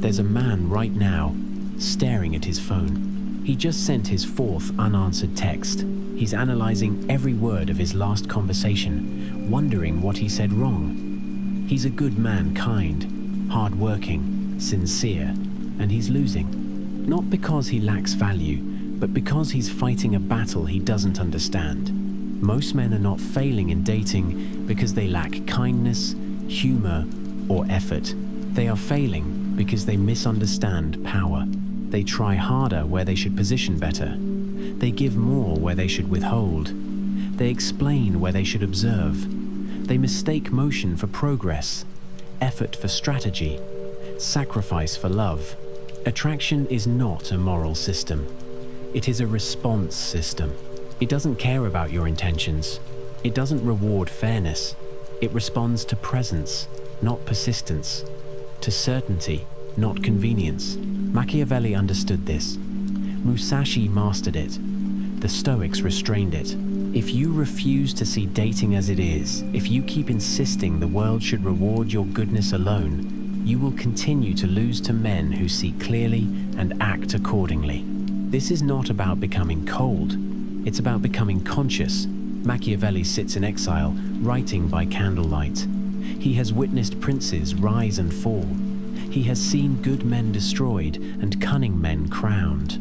There's a man right now staring at his phone. He just sent his fourth unanswered text. He's analyzing every word of his last conversation, wondering what he said wrong. He's a good man, kind, hard-working, sincere, and he's losing. Not because he lacks value, but because he's fighting a battle he doesn't understand. Most men are not failing in dating because they lack kindness, humor, or effort. They are failing because they misunderstand power. They try harder where they should position better. They give more where they should withhold. They explain where they should observe. They mistake motion for progress, effort for strategy, sacrifice for love. Attraction is not a moral system. It is a response system. It doesn't care about your intentions. It doesn't reward fairness. It responds to presence, not persistence, to certainty, not convenience. Machiavelli understood this. Musashi mastered it. The Stoics restrained it. If you refuse to see dating as it is, if you keep insisting the world should reward your goodness alone, you will continue to lose to men who see clearly and act accordingly. This is not about becoming cold. It's about becoming conscious. Machiavelli sits in exile, writing by candlelight. He has witnessed princes rise and fall. He has seen good men destroyed and cunning men crowned.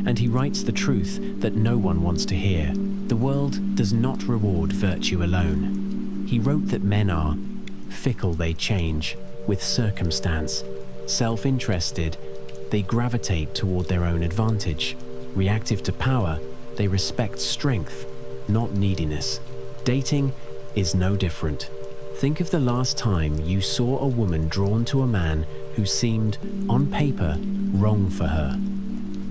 And he writes the truth that no one wants to hear. The world does not reward virtue alone. He wrote that men are fickle, they change with circumstance. Self-interested, they gravitate toward their own advantage. Reactive to power, they respect strength, not neediness. Dating is no different. Think of the last time you saw a woman drawn to a man who seemed, on paper, wrong for her.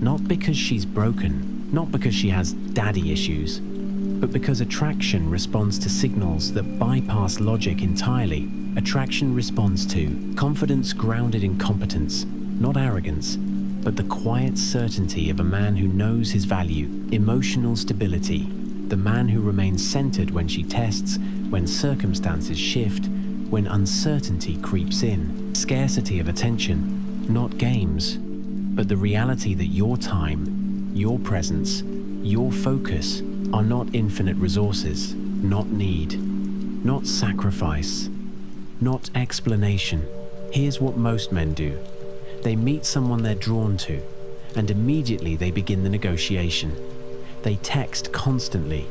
Not because she's broken, not because she has daddy issues, but because attraction responds to signals that bypass logic entirely. Attraction responds to confidence grounded in competence, not arrogance, but the quiet certainty of a man who knows his value, emotional stability, the man who remains centered when she tests, when circumstances shift, when uncertainty creeps in. Scarcity of attention, not games, but the reality that your time, your presence, your focus are not infinite resources, not need, not sacrifice, not explanation. Here's what most men do. They meet someone they're drawn to, and immediately they begin the negotiation. They text constantly.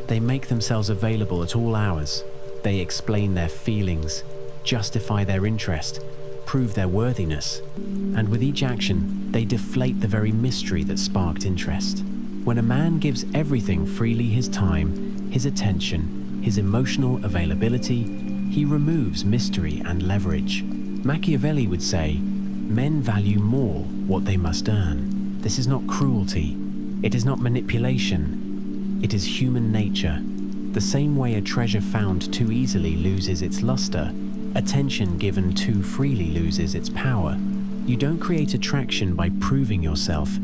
They make themselves available at all hours. They explain their feelings, justify their interest, prove their worthiness. And with each action, they deflate the very mystery that sparked interest. When a man gives everything freely, his time, his attention, his emotional availability, he removes mystery and leverage. Machiavelli would say, men value more what they must earn. This is not cruelty. It is not manipulation. It is human nature. The same way a treasure found too easily loses its luster, attention given too freely loses its power. You don't create attraction by proving yourself.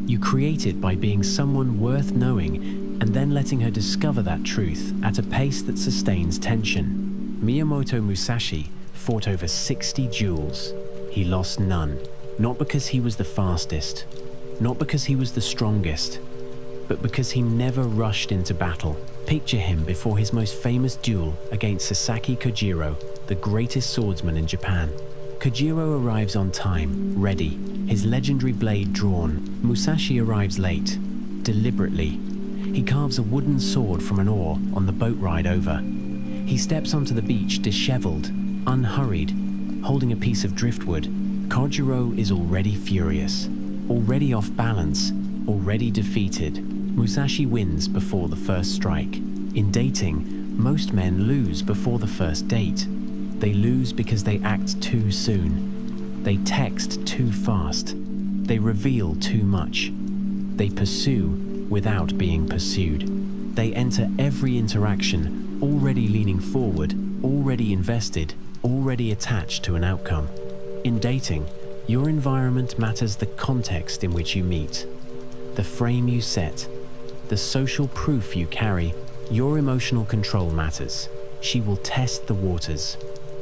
You create it by being someone worth knowing and then letting her discover that truth at a pace that sustains tension. Miyamoto Musashi fought over 60 duels. He lost none, not because he was the fastest, not because he was the strongest, but because he never rushed into battle. Picture him before his most famous duel against Sasaki Kojiro, the greatest swordsman in Japan. Kojiro arrives on time, ready, his legendary blade drawn. Musashi arrives late, deliberately. He carves a wooden sword from an oar on the boat ride over. He steps onto the beach disheveled, unhurried, holding a piece of driftwood. Kojiro is already furious, already off balance, already defeated. Musashi wins before the first strike. In dating, most men lose before the first date. They lose because they act too soon. They text too fast. They reveal too much. They pursue without being pursued. They enter every interaction already leaning forward, already invested, already attached to an outcome. In dating, your environment matters, the context in which you meet, the frame you set, the social proof you carry. Your emotional control matters. She will test the waters.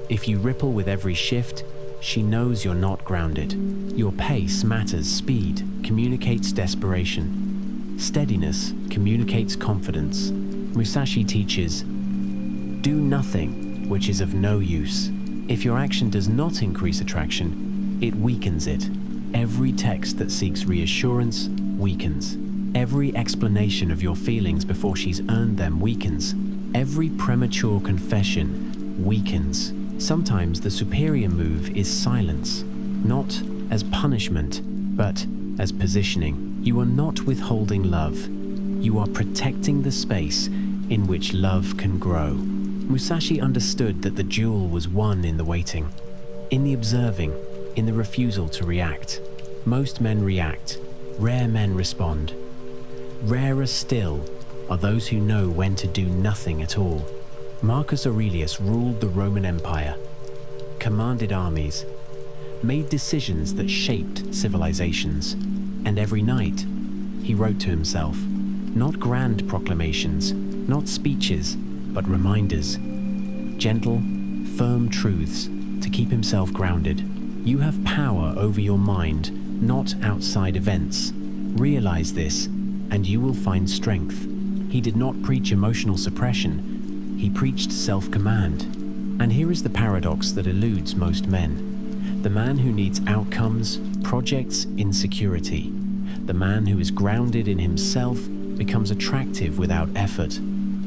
If you ripple with every shift, She knows you're not grounded. Your pace matters. Speed communicates desperation. Steadiness communicates confidence. Musashi teaches, do nothing which is of no use. If your action does not increase attraction, it weakens it. Every text that seeks reassurance weakens. Every explanation of your feelings before she's earned them weakens. Every premature confession weakens. Sometimes the superior move is silence, not as punishment, but as positioning. You are not withholding love. You are protecting the space in which love can grow. Musashi understood that the duel was won in the waiting, in the observing, in the refusal to react. Most men react. Rare men respond. Rarer still are those who know when to do nothing at all. Marcus Aurelius ruled the Roman Empire, commanded armies, made decisions that shaped civilizations, and every night he wrote to himself, not grand proclamations, not speeches, but reminders, gentle, firm truths to keep himself grounded. You have power over your mind, not outside events. Realize this, and you will find strength. He did not preach emotional suppression. He preached self-command. And here is the paradox that eludes most men. The man who needs outcomes projects insecurity. The man who is grounded in himself becomes attractive without effort.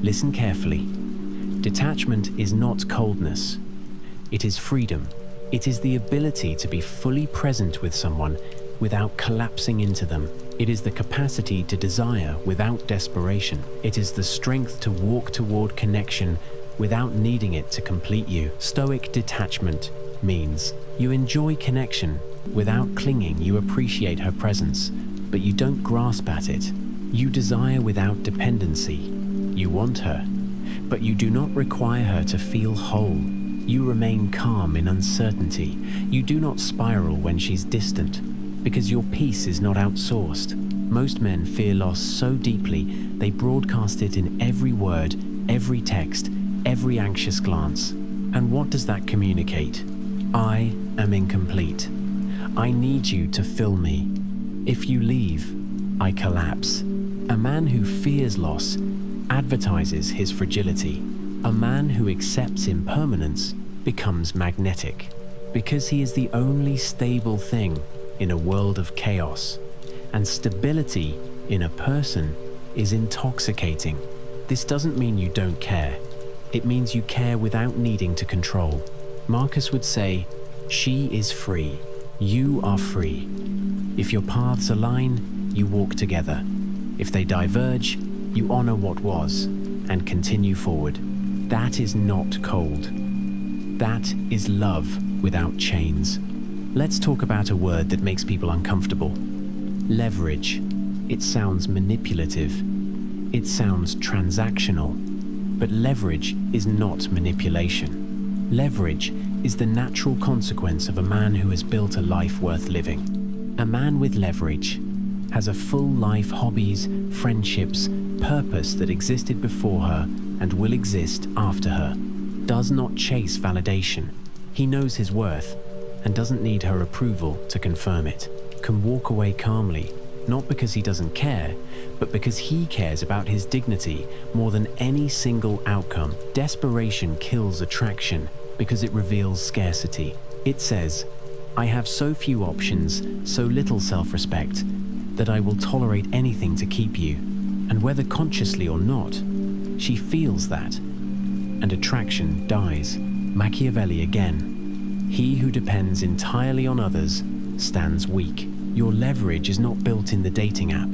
Listen carefully. Detachment is not coldness. It is freedom. It is the ability to be fully present with someone without collapsing into them. It is the capacity to desire without desperation. It is the strength to walk toward connection without needing it to complete you. Stoic detachment means you enjoy connection without clinging. You appreciate her presence, but you don't grasp at it. You desire without dependency. You want her, but you do not require her to feel whole. You remain calm in uncertainty. You do not spiral when she's distant, because your peace is not outsourced. Most men fear loss so deeply, they broadcast it in every word, every text, every anxious glance. And what does that communicate? I am incomplete. I need you to fill me. If you leave, I collapse. A man who fears loss advertises his fragility. A man who accepts impermanence becomes magnetic, because he is the only stable thing in a world of chaos. And stability in a person is intoxicating. This doesn't mean you don't care. It means you care without needing to control. Marcus would say, she is free. You are free. If your paths align, you walk together. If they diverge, you honor what was and continue forward. That is not cold. That is love without chains. Let's talk about a word that makes people uncomfortable. Leverage. It sounds manipulative. It sounds transactional. But leverage is not manipulation. Leverage is the natural consequence of a man who has built a life worth living. A man with leverage has a full life, hobbies, friendships, purpose that existed before her and will exist after her. Does not chase validation. He knows his worth and doesn't need her approval to confirm it. Can walk away calmly, not because he doesn't care, but because he cares about his dignity more than any single outcome. Desperation kills attraction because it reveals scarcity. It says, I have so few options, so little self-respect, that I will tolerate anything to keep you. And whether consciously or not, she feels that. And attraction dies. Machiavelli again. He who depends entirely on others stands weak. Your leverage is not built in the dating app.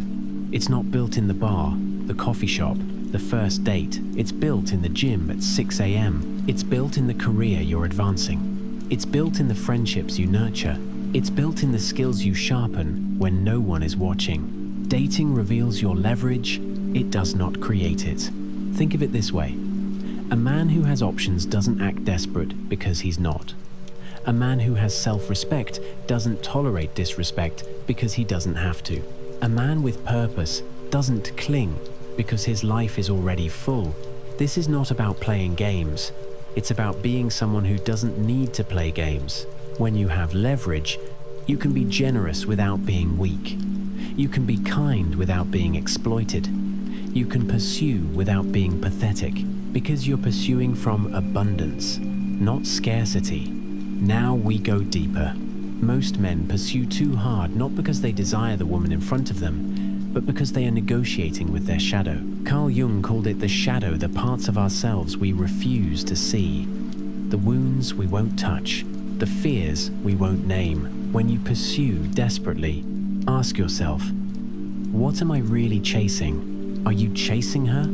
It's not built in the bar, the coffee shop, the first date. It's built in the gym at 6 a.m. It's built in the career you're advancing. It's built in the friendships you nurture. It's built in the skills you sharpen when no one is watching. Dating reveals your leverage. It does not create it. Think of it this way. A man who has options doesn't act desperate because he's not. A man who has self-respect doesn't tolerate disrespect because he doesn't have to. A man with purpose doesn't cling because his life is already full. This is not about playing games. It's about being someone who doesn't need to play games. When you have leverage, you can be generous without being weak. You can be kind without being exploited. You can pursue without being pathetic, because you're pursuing from abundance, not scarcity. Now we go deeper. Most men pursue too hard, not because they desire the woman in front of them, but because they are negotiating with their shadow. Carl Jung called it the shadow, the parts of ourselves we refuse to see, the wounds we won't touch, the fears we won't name. When you pursue desperately, ask yourself, what am I really chasing? Are you chasing her?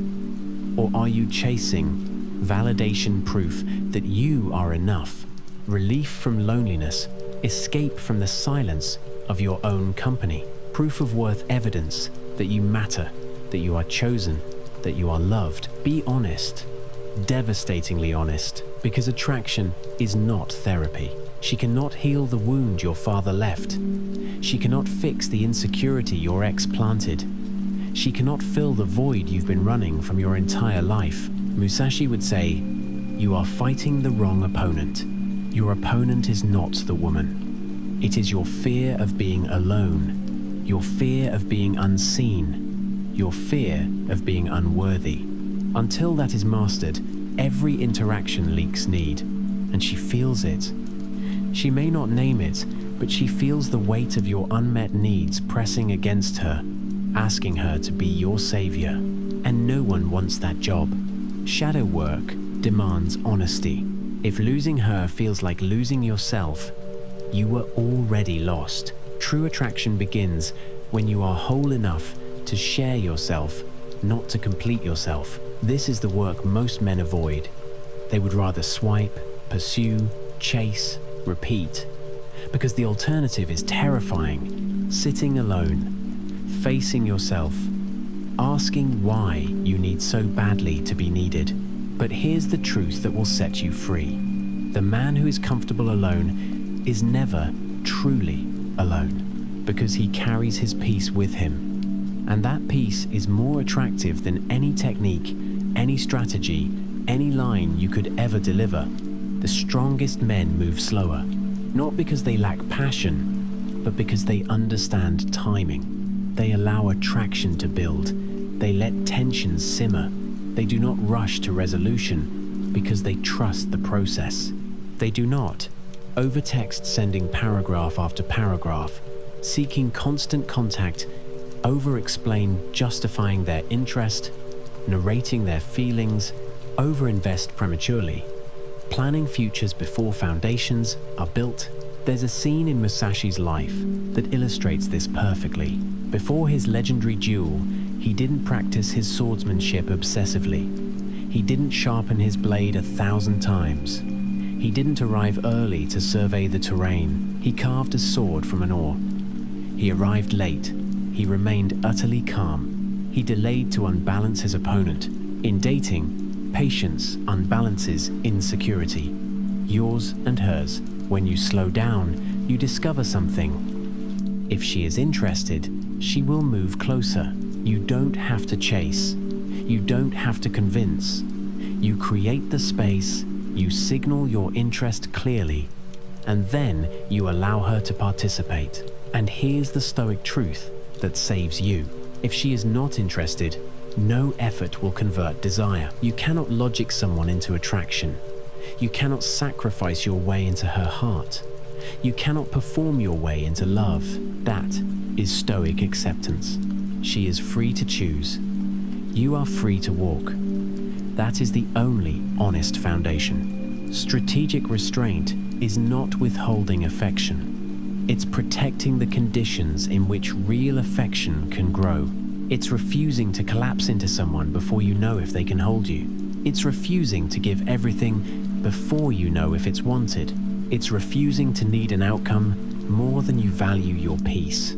Or are you chasing validation, proof that you are enough, relief from loneliness, escape from the silence of your own company, proof of worth, evidence that you matter, that you are chosen, that you are loved? Be honest, devastatingly honest, because attraction is not therapy. She cannot heal the wound your father left. She cannot fix the insecurity your ex planted. She cannot fill the void you've been running from your entire life. Musashi would say, you are fighting the wrong opponent. Your opponent is not the woman. It is your fear of being alone, your fear of being unseen, your fear of being unworthy. Until that is mastered, every interaction leaks need, and she feels it. She may not name it, but she feels the weight of your unmet needs pressing against her, asking her to be your savior. And no one wants that job. Shadow work demands honesty. If losing her feels like losing yourself, you were already lost. True attraction begins when you are whole enough to share yourself, not to complete yourself. This is the work most men avoid. They would rather swipe, pursue, chase, repeat, because the alternative is terrifying. Sitting alone, facing yourself, asking why you need so badly to be needed. But here's the truth that will set you free. The man who is comfortable alone is never truly alone, because he carries his peace with him. And that peace is more attractive than any technique, any strategy, any line you could ever deliver. The strongest men move slower, not because they lack passion, but because they understand timing. They allow attraction to build. They let tensions simmer. They do not rush to resolution because they trust the process. They do not overtext, sending paragraph after paragraph, seeking constant contact, over-explain, justifying their interest, narrating their feelings, over-invest prematurely, planning futures before foundations are built. There's a scene in Musashi's life that illustrates this perfectly. Before his legendary duel, he didn't practice his swordsmanship obsessively. He didn't sharpen his blade 1,000 times. He didn't arrive early to survey the terrain. He carved a sword from an oar. He arrived late. He remained utterly calm. He delayed to unbalance his opponent. In dating, patience unbalances insecurity, yours and hers. When you slow down, you discover something. If she is interested, she will move closer. You don't have to chase. You don't have to convince. You create the space, you signal your interest clearly, and then you allow her to participate. And here's the stoic truth that saves you. If she is not interested, no effort will convert desire. You cannot logic someone into attraction. You cannot sacrifice your way into her heart. You cannot perform your way into love. That is stoic acceptance. She is free to choose. You are free to walk. That is the only honest foundation. Strategic restraint is not withholding affection. It's protecting the conditions in which real affection can grow. It's refusing to collapse into someone before you know if they can hold you. It's refusing to give everything before you know if it's wanted. It's refusing to need an outcome more than you value your peace.